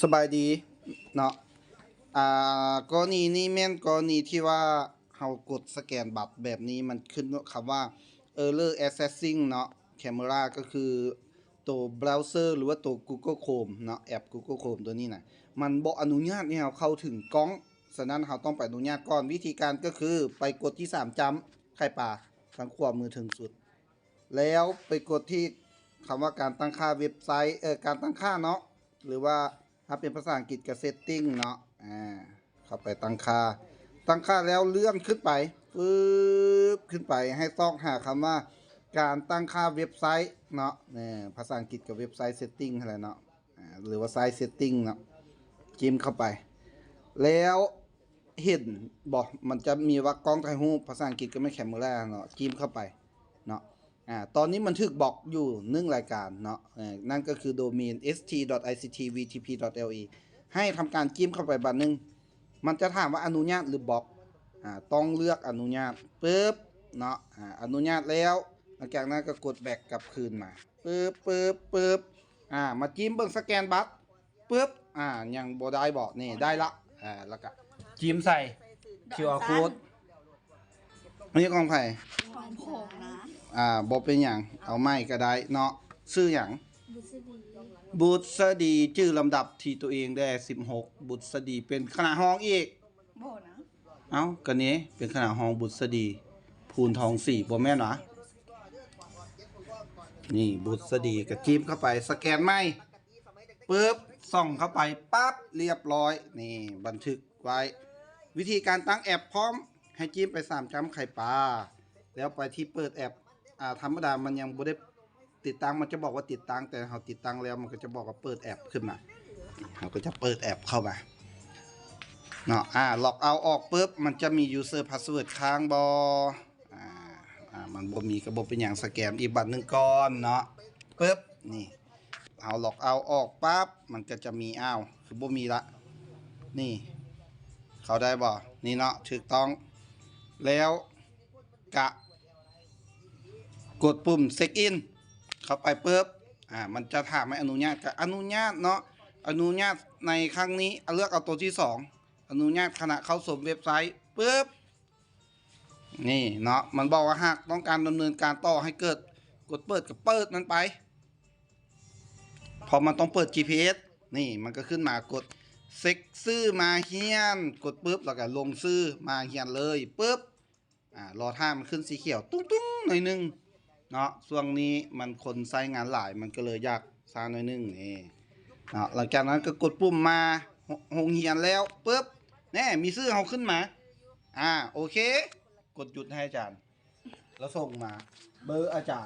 สบายดีเนาะกรณีนี้แม่นกรณีที่ว่าเรากดสแกนบัตรแบบนี้มันขึ้นคำว่า error accessing เนาะ camera ก็คือตัวเบราว์เซอร์หรือว่าตัว Google Chrome เนาะแอป Google Chrome ตัวนี้นะมันบ่อนุญาตให้เราเข้าถึงกล้องฉะนั้นเราต้องไปอนุญาตก่อนวิธีการก็คือไปกดที่3จำไข่ปลาทางขวามือถึงสุดแล้วไปกดที่คำว่าการตั้งค่าเว็บไซต์การตั้งค่าเนาะหรือว่าถ้าเป็นภาษาอังกฤษก็ setting เนาะเข้าไปตั้งค่าแล้วเลื่อนขึ้นไปปึ๊บขึ้นไปให้ต้องหาคำว่าการตั้งค่าเว็บไซต์เนาะภาษาอังกฤษกับเว็บไซต์ setting อะไรเนาะหรือว่าไซต์ setting เนาะจิ้มเข้าไปแล้วเห็นบอกมันจะมีว่ากล้องถ่ายรูปภาษาอังกฤษก็ไม่แคมเมราเนาะจิ้มเข้าไปเนาะตอนนี้มันถึกบอกอยู่1รายการเนาะนั่นก็คือโดเมน st.ictvtp.le ให้ทำการจิ้มเข้าไปบัดนึงมันจะถามว่าอนุญาตหรือบล็อกต้องเลือกอนุญาตปึ๊บเนาะอนุญาตแล้วหลังจากนั้นก็กดแบ็กกลับคืนมาปึ๊บมาจิ้มเบิ่งสแกนบัตรปึ๊บยังบ่ได้บอกนี่ได้ละแล้วก็จิ้มใส่ QR code นี่ของไผ ของผมนะ บ่เป็นหยังเอาไม้ก็ได้เนาะชื่อหยัง บุษดี บุษดีชื่อลำดับที่ตัวเองได้16บุษดีเป็นขณะห้องอีก โบนะ เอ้าก็นี้เป็นขณะห้องบุษดีภูนทอง4บ่แม่นหรอนี่บุษดีก็จิ้มเข้าไปสแกนไม้ปึ๊บส่องเข้าไปปั๊บเรียบร้อยนี่บันทึกไว้วิธีการตั้งแอปพร้อมให้จิ้มไป3จำไข่ปลาแล้วไปที่เปิดแอปธรรมดามันยังบ่ได้ติดตั้งมันจะบอกว่าติดตั้งแต่เราติดตั้งแล้วมันก็จะบอกว่าเปิดแอปขึ้นมาเราก็จะเปิดแอปเข้ามาเนาะล็อกเอาออกปุ๊บมันจะมี user password ค้างบมันบ่มีกระบบเป็นอย่างสแกนอีกบัตรหนึ่งก่อนเนาะปุ๊บนี่เอาล็อกเอาออกปั๊บมันก็จะมีคือบ่มีละนี่เขาได้บ่นี่เนาะถูกต้องแล้วกะกดปุ่มเช็คอินเข้าไปปุ๊บมันจะถามให้อนุญาตกับอนุญาตเนาะอนุญาตในครั้งนี้เลือกเอาตัวที่2อนุญาตขณะเข้าสู่เว็บไซต์ปุ๊บนี่เนาะมันบอกว่าหากต้องการดำเนินการต่อให้เกิดกดเปิดกับเปิดนั้นไปพอมันต้องเปิด GPS นี่มันก็ขึ้นมากดเซ็กซื้อมาเฮียนกดปุ๊บแล้วก็ลงซื้อมาเฮียนเลยปุ๊บรอท่ามันขึ้นสีเขียวตุ้งๆหน่อยนึงเนาะช่วงนี้มันคนใช้งานหลายมันก็เลยยากซ่าหน่อยนึงนี่เนาะหลังจากนั้นก็กดปุ่มมาโรงเรียนแล้วปุ๊บแน่มีชื่อเขาขึ้นมาโอเคกดหยุดให้อาจารย์แล้วส่งมาเบอร์อาจารย์